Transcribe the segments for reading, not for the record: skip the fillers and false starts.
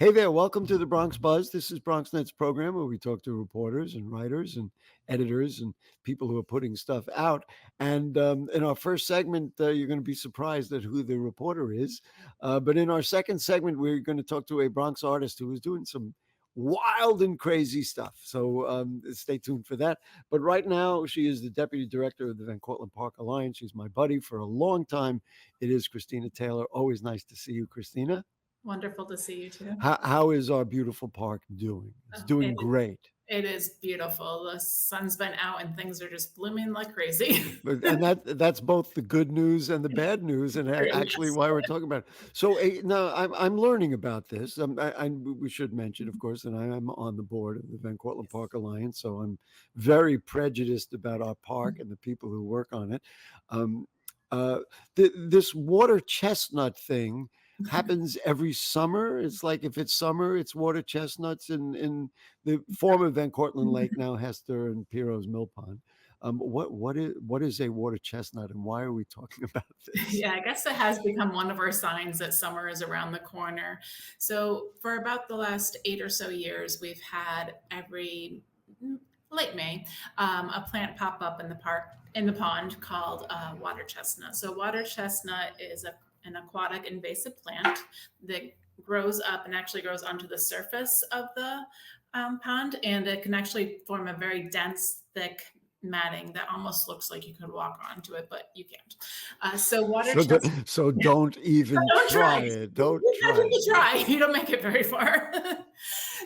Hey there, welcome to the Bronx Buzz. This is BronxNet's program where we talk to reporters and writers and editors and people who are putting stuff out. And in our first segment, you're going to be surprised at who the reporter is. But in our second segment, we're going to talk to a Bronx artist who is doing some wild and crazy stuff. So stay tuned for that. But right now, she is the deputy director of the Cortlandt Park Alliance. She's my buddy for a long time. It is Christina Taylor. Always nice to see you, Christina. Wonderful to see you too. How is our beautiful park doing? It's Oh, doing great. it is beautiful. The sun's been out and things are just blooming like crazy. And that's both the good news and the bad news, and actually Yes. why we're talking about it. So now I'm learning about this. We should mention, of course, that I am on the board of the Van Cortlandt Park Alliance, so I'm very prejudiced about our park and the people who work on it. Um, this water chestnut thing happens every summer. It's like if it's summer, it's water chestnuts in the former Van Cortlandt Lake, now Hester and Piero's Mill Pond. What is a water chestnut, and why are we talking about this? Yeah, I guess it has become one of our signs that summer is around the corner. So for about the last 8 or so years, we've had every late May, a plant pop up in the park, in the pond called water chestnut. So water chestnut is an aquatic invasive plant that grows up and actually grows onto the surface of the pond, and it can actually form a very dense, thick matting that almost looks like you could walk onto it, but you can't. So water chestnut. So don't even Don't try try. it. Don't Even try if you it. try, you don't make it very far.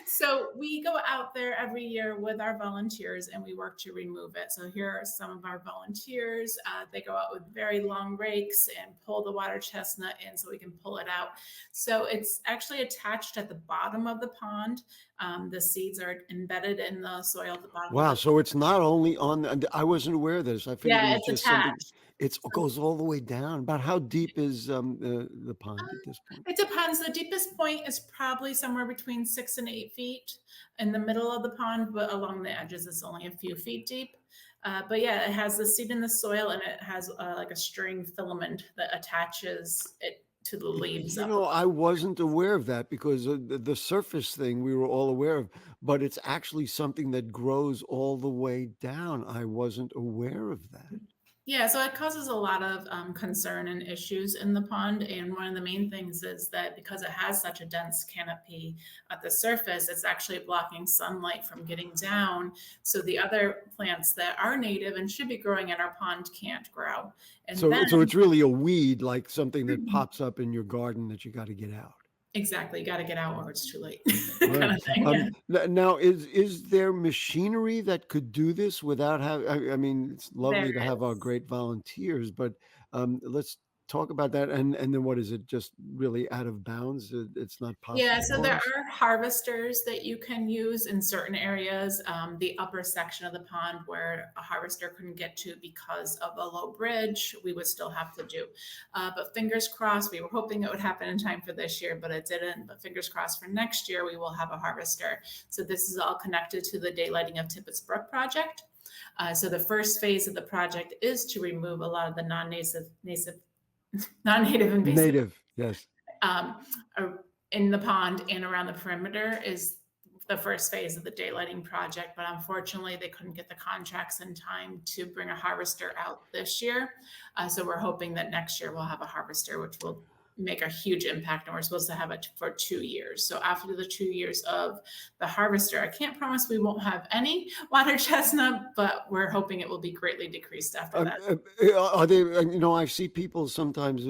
So we go out there every year with our volunteers and we work to remove it. So here are some of our volunteers. They go out with very long rakes and pull the water chestnut in so we can pull it out. So it's actually attached at the bottom of the pond. The seeds are embedded in the soil at the bottom. Wow, so it's not only on. I wasn't aware of this. I figured it Yeah, was it's just something. attached. It goes all the way down. About how deep is the pond Um, at this point? It depends. The deepest point is probably somewhere between 6 and 8 feet in the middle of the pond, but along the edges, it's only a few feet deep. But yeah, it has the seed in the soil and it has like a string filament that attaches it to the leaves You up know, above. I wasn't aware of that because the surface thing we were all aware of, but it's actually something that grows all the way down. I wasn't aware of that. Yeah, so it causes a lot of concern and issues in the pond. And one of the main things is that because it has such a dense canopy at the surface, it's actually blocking sunlight from getting down. So the other plants that are native and should be growing in our pond can't grow. And So then, it's really a weed, like something that pops up in your garden that you got to get out. exactly, you got to get out or it's too late, Right. kind of thing. Yeah. Now, is there machinery that could do this without having? I mean, it's There lovely to have our is. great volunteers, but let's talk about that. And then what is it? Just really out of bounds? It's not Yeah, possible so for there us. are harvesters that you can use in certain areas. The upper section of the pond where a harvester couldn't get to because of a low bridge, we would still have to do. But fingers crossed, we were hoping it would happen in time for this year, but it didn't. But fingers crossed for next year, we will have a harvester. So this is all connected to the Daylighting of Tippett's Brook project. So the first phase of the project is to remove a lot of the non-native invasive Native, yes. um, in the pond and around the perimeter is the first phase of the daylighting project. But unfortunately, they couldn't get the contracts in time to bring a harvester out this year. So we're hoping that next year we'll have a harvester, which will make a huge impact. And we're supposed to have it for 2 years. So after the 2 years of the harvester, I can't promise we won't have any water chestnut, but we're hoping it will be greatly decreased after that. Are there? I see people sometimes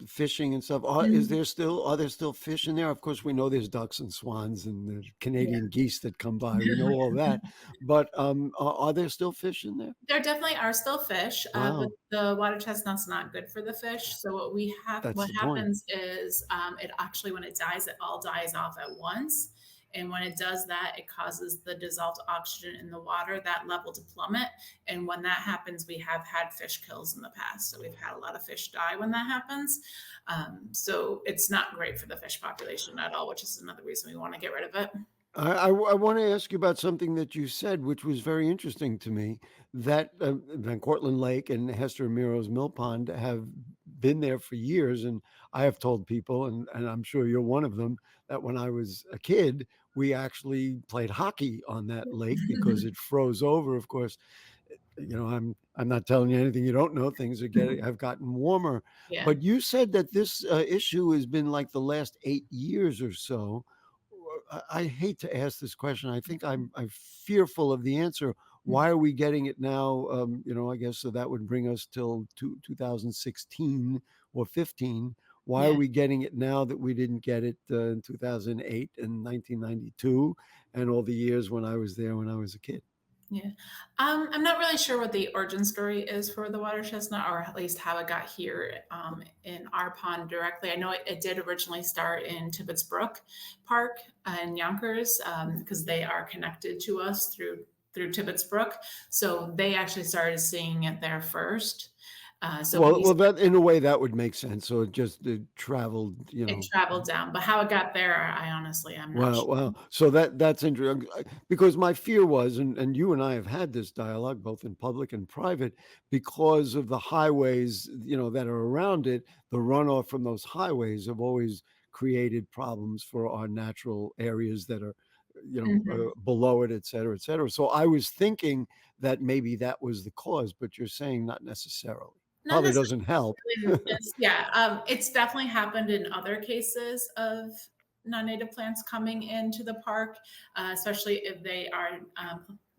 fishing and stuff. Are there still fish in there? Of course, we know there's ducks and swans and the Canadian geese that come by. We know all that, but are there still fish in there? There definitely are still fish, but Wow, the water chestnut's not good for the fish. So that's what the point. happens is, it actually, when it dies, it all dies off at once. And when it does that, it causes the dissolved oxygen in the water, that level to plummet. And when that happens, we have had fish kills in the past. So we've had a lot of fish die when that happens. So it's not great for the fish population at all, which is another reason we want to get rid of it. I want to ask you about something that you said, which was very interesting to me. That Van Cortlandt Lake and Hester and Miro's Mill Pond have been there for years. And I have told people, and I'm sure you're one of them, that when I was a kid, we actually played hockey on that lake because it froze over. Of course, I'm not telling you anything you don't know. Things have gotten warmer. Yeah. But you said that this issue has been like the last 8 years or so. I hate to ask this question. I think I'm fearful of the answer. Why are we getting it now? I guess so that would bring us till 2016 or 15. Why are Yeah. we getting it now that we didn't get it in 2008 and 1992 and all the years when I was there when I was a kid? Yeah. I'm not really sure what the origin story is for the water chestnut, or at least how it got here in our pond directly. I know it did originally start in Tibbetts Brook Park in Yonkers because they are connected to us through Tibbetts Brook. So they actually started seeing it there first. So Well, that in a way that would make sense. So it traveled, it traveled down, but how it got there, I honestly am not Wow, sure. wow. So that's interesting because my fear was, and you and I have had this dialogue both in public and private, because of the highways, that are around it. The runoff from those highways have always created problems for our natural areas that are, Mhm. below it, et cetera, et cetera. So I was thinking that maybe that was the cause, but you're saying not necessarily. Not Probably necessarily doesn't help. in this, yeah, it's definitely happened in other cases of non-native plants coming into the park, especially if they are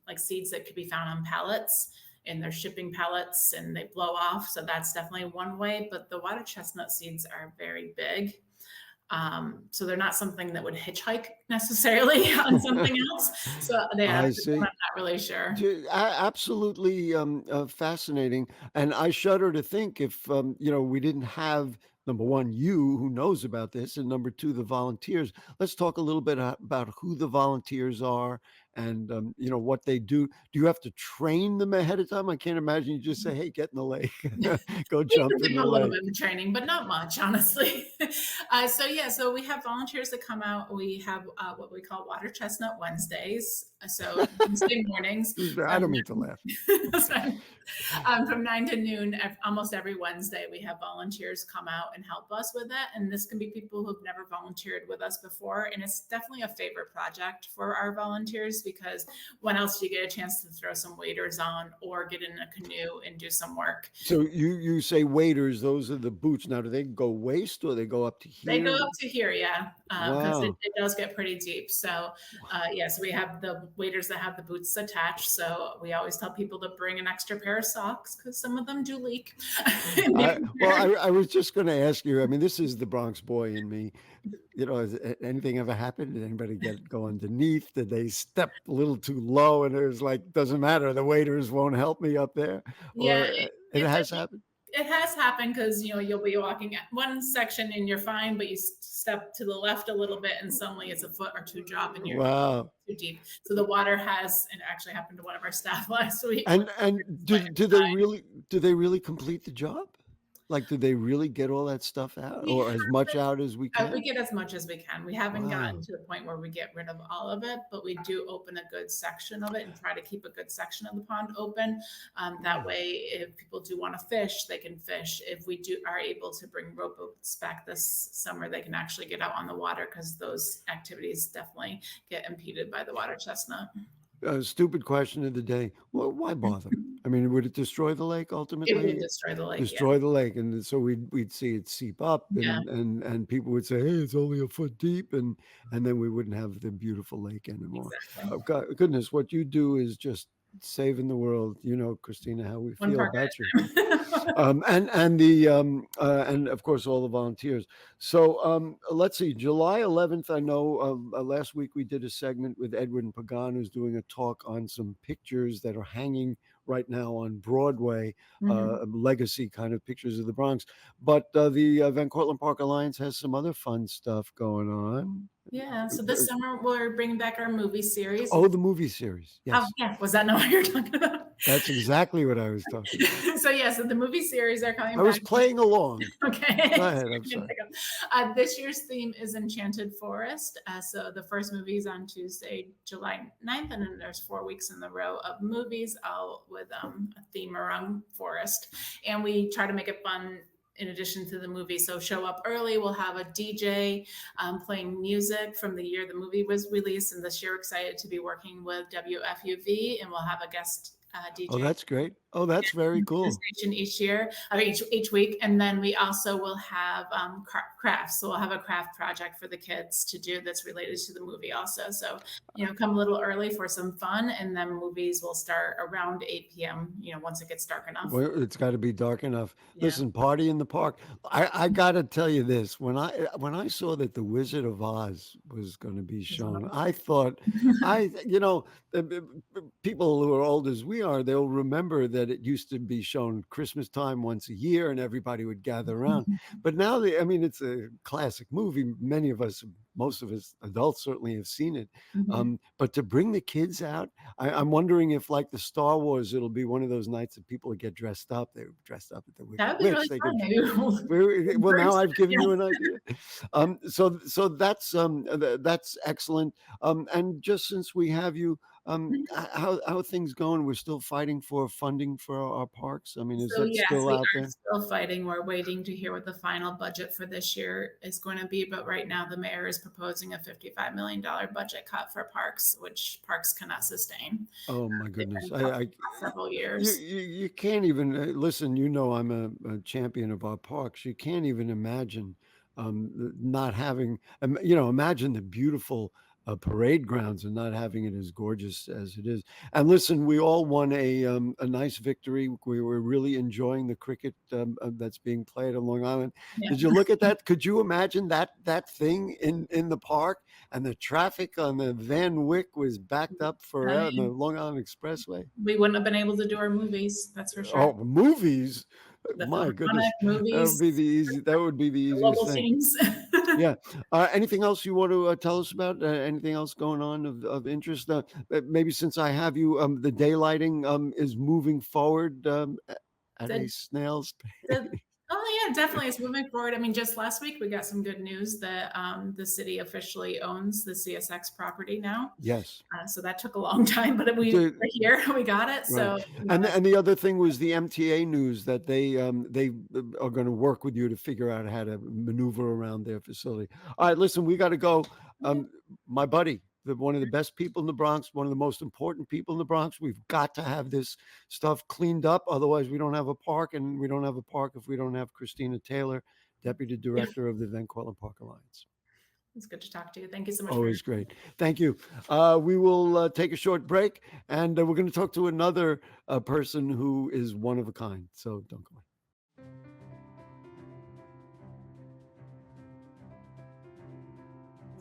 like seeds that could be found on pallets and they're shipping pallets and they blow off. So that's definitely one way. But the water chestnut seeds are very big. So they're not something that would hitchhike necessarily on something else. So they have I to, I'm see. not really sure. Absolutely fascinating. And I shudder to think if, we didn't have, number one, you who knows about this, and number two, the volunteers. Let's talk a little bit about who the volunteers are and, what they do. Do you have to train them ahead of time? I can't imagine you just say, hey, get in the lake, go We can jump in do the a little lake. bit of training, but not much, honestly. So yeah, so we have volunteers that come out. We have what we call Water Chestnut Wednesdays. So Wednesday mornings I from don't mean to laugh. that's fine. From 9 to noon, almost every Wednesday, we have volunteers come out and help us with that. And this can be people who've never volunteered with us before. And it's definitely a favorite project for our volunteers because when else do you get a chance to throw some waders on or get in a canoe and do some work? So you say waders, those are the boots. Now, do they go waist or they go up to They go here? up to here, yeah, because Wow. it does get pretty deep. So, yeah, so we have the waders that have the boots attached. So we always tell people to bring an extra pair of socks because some of them do leak. I was just going to ask you. I mean, this is the Bronx boy in me. Has anything ever happened? Did anybody go underneath? Did they step a little too low? And it was like, doesn't matter. The waiters won't help me up there. Yeah, Or it it's has happened. it has happened because you'll be walking at one section and you're fine, but you step to the left a little bit and suddenly it's a foot or two drop and you're Wow. too deep. So the water has, and it actually happened to one of our staff last week. And do they really complete the job? Like, do they really get all that stuff out We or as much out as we we can? get as much as we can. We haven't gotten Wow. to the point where we get rid of all of it, but we do open a good section of it and try to keep a good section of the pond open. That way, if people do want to fish, they can fish. If we are able to bring rowboats back this summer, they can actually get out on the water because those activities definitely get impeded by the water chestnut. Stupid question of the day. Well, why bother? I mean, would it destroy the lake It would ultimately? destroy the lake. Yeah. Destroy the lake, and so we'd see it seep up, Yeah. and people would say, "Hey, it's only a foot deep," and then we wouldn't have the beautiful lake anymore. Exactly. God, goodness, what you do is just saving the world. Christina, how we One feel park about you. at a time. And of course all the volunteers. So let's see, July 11th. I know last week we did a segment with Edwin Pagan, who's doing a talk on some pictures that are hanging right now on Broadway, Mhm. legacy kind of pictures of the Bronx. But the Van Cortlandt Park Alliance has some other fun stuff going on. Yeah. So this summer we're bringing back our movie series. Oh, the movie series. Oh, Yes, yeah. Was that not what you're talking about? that's exactly what I was talking about. So yeah, so the movie series are I coming was back. playing along. Okay. Go So ahead. I'm you can sorry. pick up. This year's theme is Enchanted Forest. So the first movie is on Tuesday, July 9th, and then there's 4 weeks in a row of movies all with a theme around forest. And we try to make it fun in addition to the movie. So show up early. We'll have a DJ playing music from the year the movie was released. And this year, excited to be working with WFUV, and we'll have a guest Oh, DJ that's great. Oh, that's very the cool. station each year, each week, and then we also will have crafts. So we'll have a craft project for the kids to do that's related to the movie also. So come a little early for some fun, and then movies will start around 8 p.m. Once it gets dark enough. Well, it's got to be dark enough. Yeah. Listen, party in the park. I got to tell you this: when I saw that the Wizard of Oz was going to be shown, I thought, people who are old as we are, they'll remember that it used to be shown Christmas time once a year, and everybody would gather around. But now, it's a classic movie. Many of us, most of us adults, certainly have seen it. But to bring the kids out, I'm wondering if, like the Star Wars, it'll be one of those nights that people get dressed up. They were dressed up at the Wicked That would be Witch. really fun. Well, now I've given you an idea. So that's excellent. And just since we have you, how are things going? We're still fighting for funding for our parks. Is So that yes, still we out are there? still fighting. We're waiting to hear what the final budget for this year is going to be. But right now, the mayor is proposing a $55 million budget cut for parks, which parks cannot sustain. Oh my goodness! Several years. You can't even listen. I'm a champion of our parks. You can't even imagine not having. Imagine the beautiful parade grounds and not having it as gorgeous as it is. And listen, we all won a nice victory. We were really enjoying the cricket that's being played on Long Island. Yeah. Did you look at that? Could you imagine that thing in the park? And the traffic on the Van Wyck was backed up forever on the Long Island Expressway. We wouldn't have been able to do our movies, that's for sure. Oh, movies! The My goodness, movies, that would be the easiest thing. Yeah. Anything else you want to tell us about? Anything else going on of interest? Maybe since I have you, the daylighting is moving forward at a snail's pace. Oh yeah, definitely. It's moving forward. Just last week we got some good news that the city officially owns the CSX property now. Yes. So that took a long time, but we're here. We got it. So right. And the other thing was the MTA news that they are going to work with you to figure out how to maneuver around their facility. All right, listen, we got to go. My buddy, one of the best people in the Bronx, one of the most important people in the Bronx. We've got to have this stuff cleaned up. Otherwise, we don't have a park, and we don't have a park if we don't have Christina Taylor, Deputy Director of the Cortlandt Park Alliance. It's good to talk to you. Thank you so much. Always great. Thank you. We will take a short break, and we're going to talk to another person who is one of a kind. So don't go away.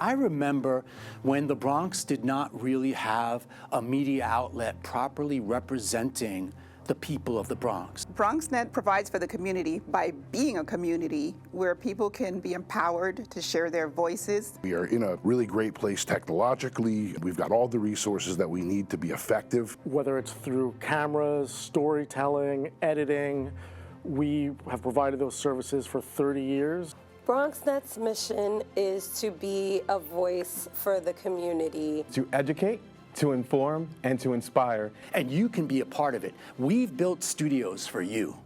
I remember when the Bronx did not really have a media outlet properly representing the people of the Bronx. BronxNet provides for the community by being a community where people can be empowered to share their voices. We are in a really great place technologically. We've got all the resources that we need to be effective. Whether it's through cameras, storytelling, editing, we have provided those services for 30 years. BronxNet's mission is to be a voice for the community. To educate, to inform, and to inspire. And you can be a part of it. We've built studios for you.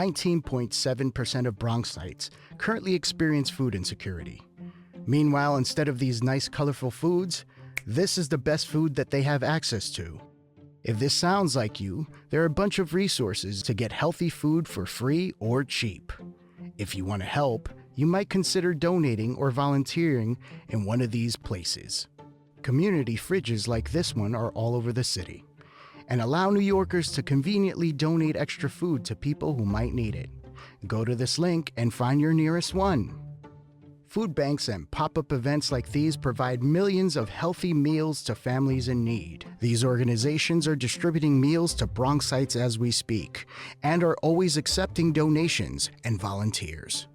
.7% of Bronxites currently experience food insecurity. Meanwhile, instead of these nice, colorful foods, this is the best food that they have access to. If this sounds like you, there are a bunch of resources to get healthy food for free or cheap. If you want to help, you might consider donating or volunteering in one of these places. Community fridges like this one are all over the city, and allow New Yorkers to conveniently donate extra food to people who might need it. Go to this link and find your nearest one. Food banks and pop-up events like these provide millions of healthy meals to families in need. These organizations are distributing meals to Bronxites as we speak, and are always accepting donations and volunteers.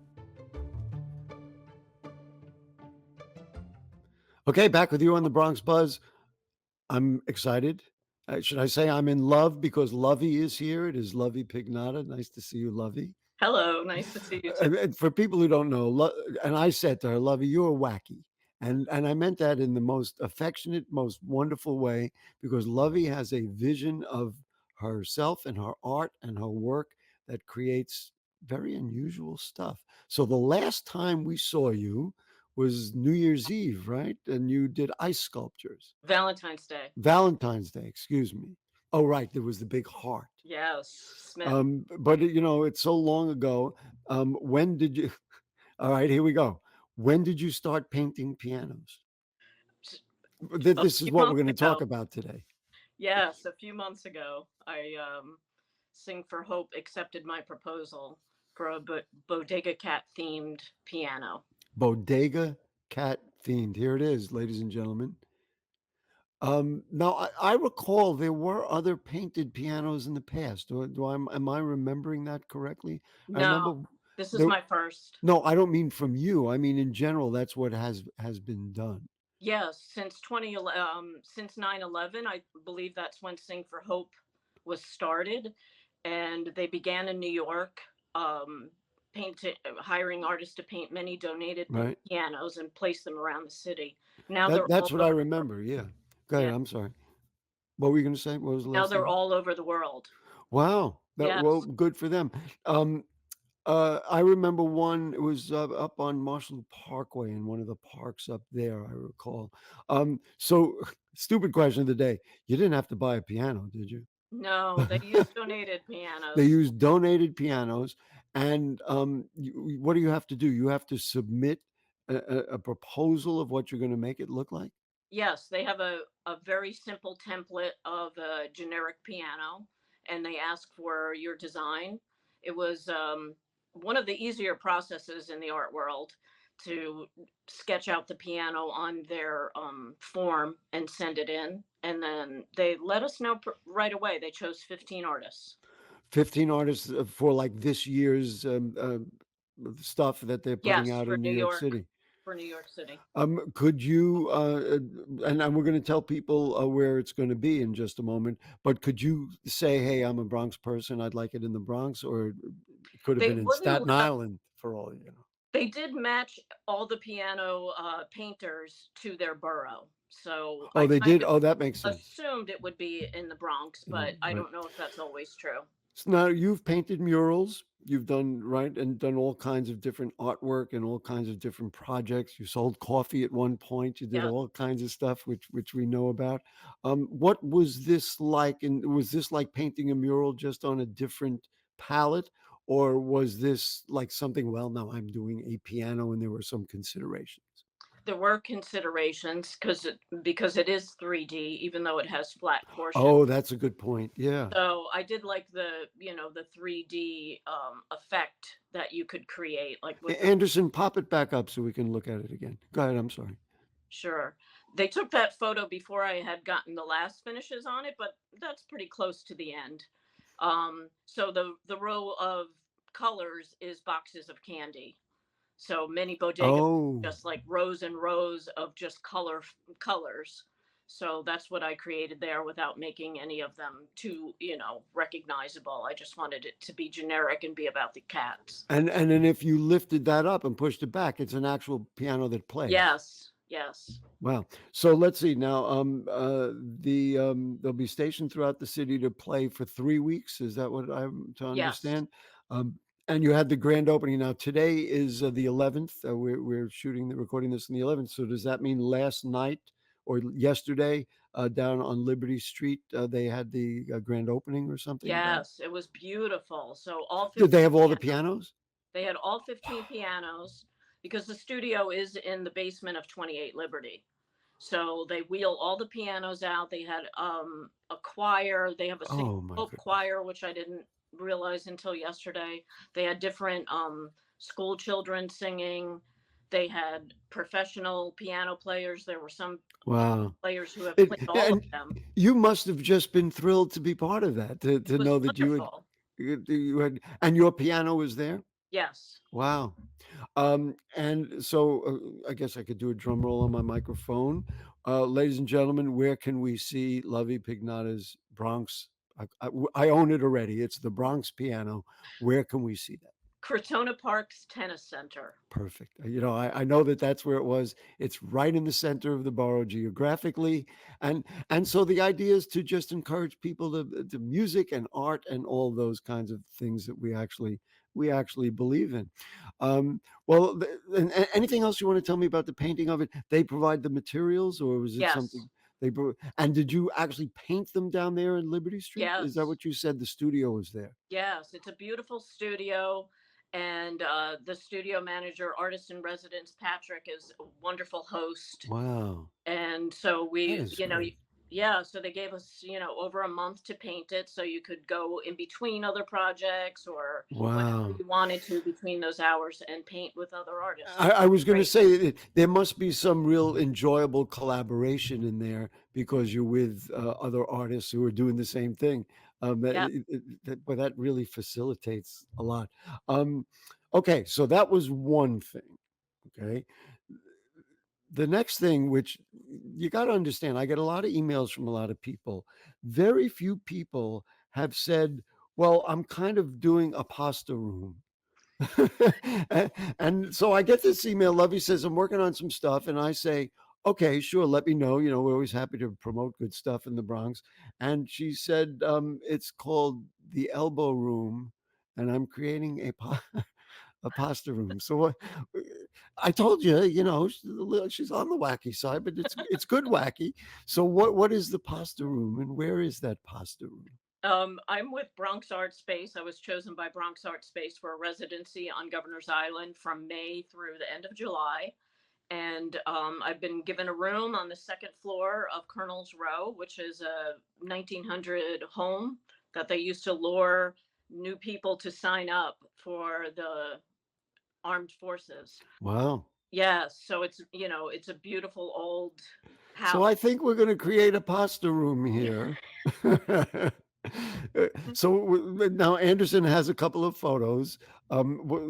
Okay, back with you on the Bronx Buzz. I'm excited. Should I say I'm in love because Lovie is here? It is Lovie Pignata. Nice to see you, Lovie. Hello, nice to see you too. And for people who don't know, and I said to her, Lovie, you're wacky. And I meant that in the most affectionate, most wonderful way, because Lovie has a vision of herself and her art and her work that creates very unusual stuff. So the last time we saw you was New Year's Eve, right? And you did ice sculptures. Valentine's Day. Valentine's Day, excuse me. Oh, right. There was the big heart. Yes, Smith. But it's so long ago. When did you? All right, here we go. When did you start painting pianos? This is what we're going to talk about today. Yes, a few months ago, I Sing for Hope accepted my proposal for a bodega cat themed piano. Bodega cat themed. Here it is, ladies and gentlemen. Now I recall there were other painted pianos in the past. Am I remembering that correctly? I remember No, this is my first. No, I don't mean from you. I mean in general. That's what has been done. Yes, since 2011, since 9/11, I believe that's when Sing for Hope was started, and they began in New York, hiring artists to paint many donated Right. pianos and place them around the city. Now That's what I remember. Yeah. Go ahead. Yeah. I'm sorry. What were you going to say? What was the Now last they're thing? all over the world. Wow. Well, Yes. good for them. I remember one. It was up on Marshall Parkway in one of the parks up there. I recall. So stupid question of the day. You didn't have to buy a piano, did you? No, they use donated They pianos. use donated pianos, and what do you have to do? You have to submit a proposal of what you're going to make it look like. Yes, they have a very simple template of a generic piano, and they ask for your design. It was one of the easier processes in the art world to sketch out the piano on their form and send it in. And then they let us know right away. They chose 15 artists. 15 artists for like this year's stuff that they're putting Yes, out for in New New York York. City. For New York City. Could you, and we're going to tell people where it's going to be in just a moment, but could you say, hey, I'm a Bronx person, I'd like it in the Bronx, or it could have They been in wouldn't Staten let- Island for all you know? They did match all the piano painters to their borough. So Oh, I they kind did? of Oh, that makes sense. assumed it would be in the Bronx, but I Right. don't know if that's always true. So now you've painted murals, you've done, right, and done all kinds of different artwork and all kinds of different projects. You sold coffee at one point, you did Yeah. all kinds of stuff, which we know about. What was this like? And was this like painting a mural just on a different palette? Or was this like something, well, no, I'm doing a piano and there were some considerations? There were considerations because it is 3D, even though it has flat portions. Oh, that's a good point. Yeah. So I did like the 3D effect that you could create, like with Anderson, pop it back up so we can look at it again. Go ahead. I'm sorry. Sure. They took that photo before I had gotten the last finishes on it, but that's pretty close to the end. So the row of colors is boxes of candy. So many bodegas, Oh, just like rows and rows of just colors. So that's what I created there without making any of them too, recognizable. I just wanted it to be generic and be about the cats. and then if you lifted that up and pushed it back, it's an actual piano that plays. Yes, yes. Wow. So let's see now. They'll be stationed throughout the city to play for 3 weeks. Is that what I'm to Yes. understand? And you had the grand opening. Now today is the 11th. We're recording this on the 11th. So does that mean last night or yesterday down on Liberty Street they had the grand opening or something? Yes, it was beautiful. So all Did they have all the 15 pianos? They had all 15 pianos because the studio is in the basement of 28 Liberty. So they wheel all the pianos out. They had a choir. They have a Oh my folk goodness. choir, which I didn't realize until yesterday. They had different school children singing. They had professional piano players. There were some Wow. players who have It, played all of and them. you must have just been thrilled to be part of that, It to was know that wonderful. you had, and your piano was there. Yes. Wow. And so I guess I could do a drum roll on my microphone. Ladies and gentlemen, where can we see Lovie Pignata's Bronx? I own it already. It's the Bronx piano. Where can we see that? Cortlandt Park's Tennis Center. Perfect. You know, I know that that's where it was. It's right in the center of the borough geographically, and so the idea is to just encourage people to music and art and all those kinds of things that we actually believe in. Well, anything else you want to tell me about the painting of it? They provide the materials, or was it Yes. something and did you actually paint them down there in Liberty Street? Is that Yes. what you said? The studio was there. Yes. It's a beautiful studio. And the studio manager, artist in residence, Patrick, is a wonderful host. Wow. And so That we, is you know, great. yeah, so they gave us, over a month to paint it. So you could go in between other projects or whenever Wow. you wanted to between those hours and paint with other artists. I was going to Great. say that there must be some real enjoyable collaboration in there because you're with other artists who are doing the same thing. Yeah. But that really facilitates a lot. Um, okay, so that was one thing. Okay. The next thing, which you got to understand, I get a lot of emails from a lot of people. Very few people have said, well, I'm kind of doing a pasta room. And so I get this email. Lovey says, I'm working on some stuff. And I say, okay, sure, let me know. You know, we're always happy to promote good stuff in the Bronx. And she said, it's called the Elbow Room. And I'm creating a pasta room. So what? I told you, you know, she's on the wacky side, but it's good wacky. So what is the pasta room, and where is that pasta room? I'm with Bronx Art Space. I was chosen by Bronx Art Space for a residency on Governor's Island from May through the end of July. And I've been given a room on the second floor of Colonel's Row, which is a 1900 home that they used to lure new people to sign up for the armed forces. Wow. Yes, so it's a beautiful old house. So I think we're going to create a pasta room here. So now Anderson has a couple of photos.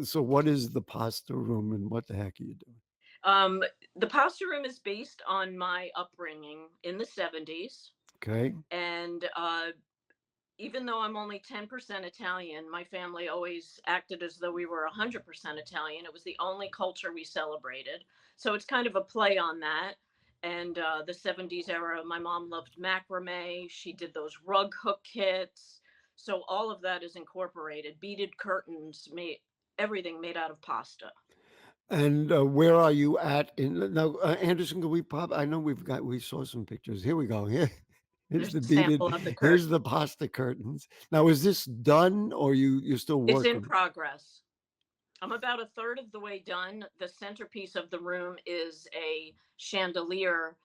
So what is the pasta room, and what the heck are you doing? The pasta room is based on my upbringing in the 70s. Okay. And even though I'm only 10% Italian, my family always acted as though we were 100% Italian. It was the only culture we celebrated. So it's kind of a play on that. And the 70s era, my mom loved macrame. She did those rug hook kits. So all of that is incorporated. Beaded curtains, everything made out of pasta. And where are you at in now, Anderson? Can we pop? I know we saw some pictures. Here we go. Here, here's There's the a beaded. sample of the Here's curtain. the pasta curtains. Now, is this done, or you're still It's in working? progress. I'm about a third of the way done. The centerpiece of the room is a chandelier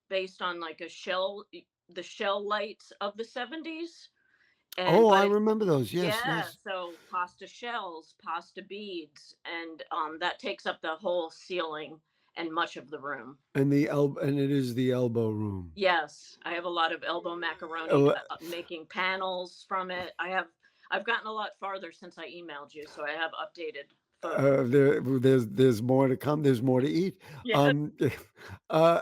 based on like the shell lights of the 70s. Oh, I But remember those. Yes, yeah, yes. so pasta shells, pasta beads, and that takes up the whole ceiling and much of the room. And it is the elbow room. Yes, I have a lot of elbow macaroni Oh, making panels from it. I've gotten a lot farther since I emailed you, so I have updated photos. there's more to come. There's more to eat. Yeah. Uh,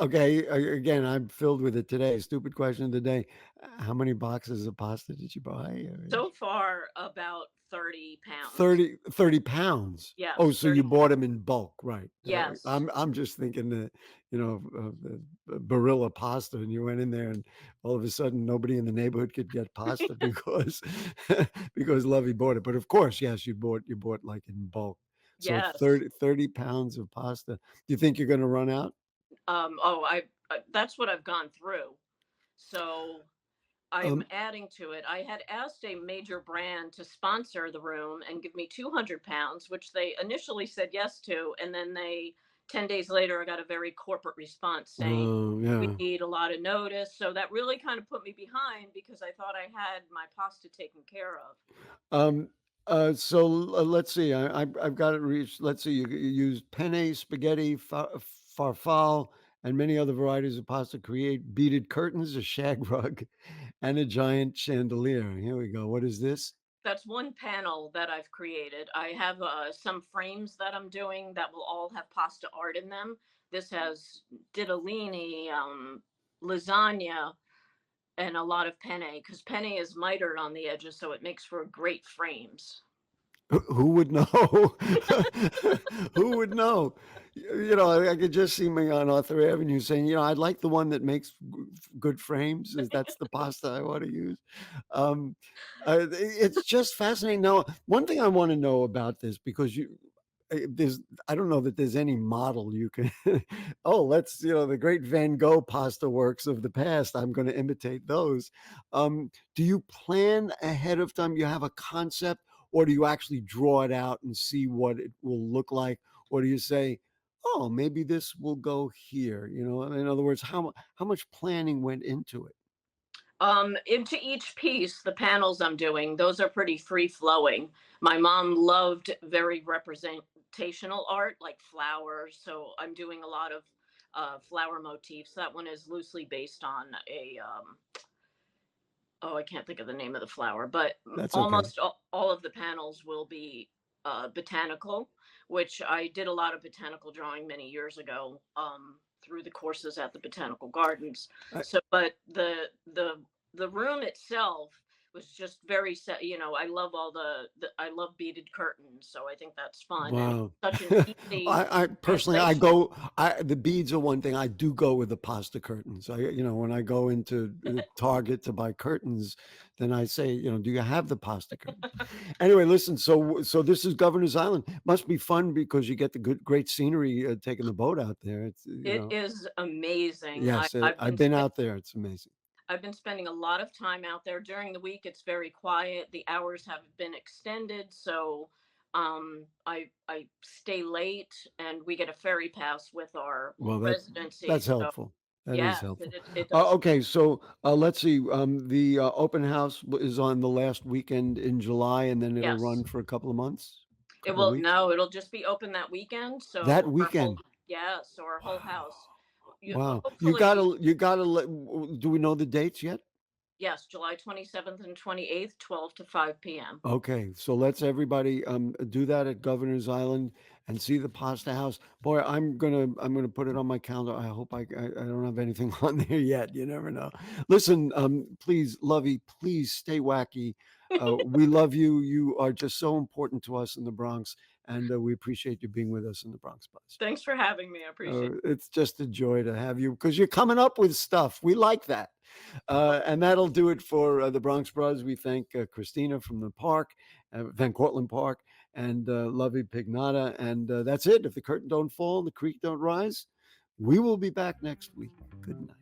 okay. Again, I'm filled with it today. Stupid question of the day. How many boxes of pasta did you buy? So far, about 30 pounds. 30 pounds. Yes, Oh, so you 30 bought them in bulk, right? Yes. I'm just thinking that, the Barilla pasta, and you went in there and all of a sudden nobody in the neighborhood could get pasta because because Lovey bought it. But of course, yes, you bought like in bulk. So Yes. 30 pounds of pasta. Do you think you're going to run out? That's what I've gone through. So I'm Um, adding to it. I had asked a major brand to sponsor the room and give me 200 pounds, which they initially said yes to. And then 10 days later, I got a very corporate response saying, oh, we yeah. need a lot of notice. So that really kind of put me behind because I thought I had my pasta taken care of. Um, Let's see. I've got it reached. Let's see. You use penne, spaghetti, farfalle, and many other varieties of pasta. Create beaded curtains, a shag rug, and a giant chandelier. Here we go. What is this? That's one panel that I've created. I have some frames that I'm doing that will all have pasta art in them. This has ditalini, lasagna, and a lot of penne, because penne is mitered on the edges, so it makes for great frames. Who would know? Who would know? You know, I could just see me on Arthur Avenue saying, you know, I'd like the one that makes good frames. That's the pasta I want to use. Um, it's just fascinating. Now, one thing I want to know about this, because there's, I don't know that there's any model you can, oh, let's, you know, the great Van Gogh pasta works of the past. I'm going to imitate those. Do you plan ahead of time? You have a concept? Or do you actually draw it out and see what it will look like? Or do you say, oh, maybe this will go here? You know, in other words, how much planning went into it? Into each piece, the panels I'm doing, those are pretty free flowing. My mom loved very representational art, like flowers. So I'm doing a lot of flower motifs. That one is loosely based on a oh, I can't think of the name of the flower, but That's okay. almost all of the panels will be botanical, which I did a lot of botanical drawing many years ago through the courses at the botanical gardens. So, but the room itself was just very set. You know, I love all I love beaded curtains, so I think that's fun. Wow. And such an easy. I personally, the beads are one thing. I do go with the pasta curtains. You know, when I go into Target to buy curtains, then I say, you know, do you have the pasta curtains? Anyway, listen, so this is Governor's Island. Must be fun because you get the great scenery taking the boat out there. It is amazing. Yes, I've been out there. It's amazing. I've been spending a lot of time out there. During the week, it's very quiet. The hours have been extended, so I stay late, and we get a ferry pass with our residency. That's so, helpful. That yeah, is helpful. it does. Okay, so let's see. The open house is on the last weekend in July, and then it'll Yes. run for a couple of months. It Couple of will weeks? no, it'll just be open that weekend. So That our weekend. so our whole house. Wow. Hopefully, You gotta do we know the dates yet? yes, July 27th and 28th, 12 to 5 p.m. Okay, so let's everybody do that at Governor's Island and see the pasta house. Boy, I'm gonna put it on my calendar. I hope I don't have anything on there yet. You never know. Listen, please, Lovie, please stay wacky. We love you. You are just so important to us in the Bronx, and we appreciate you being with us in the Bronx Buzz. Thanks for having me. I appreciate it. It's just a joy to have you because you're coming up with stuff. We like that. And that'll do it for the Bronx Buzz. We thank Christina from the park, Van Cortlandt Park, and Lovie Pignata. And that's it. If the curtain don't fall and the creek don't rise, we will be back next week. Good night.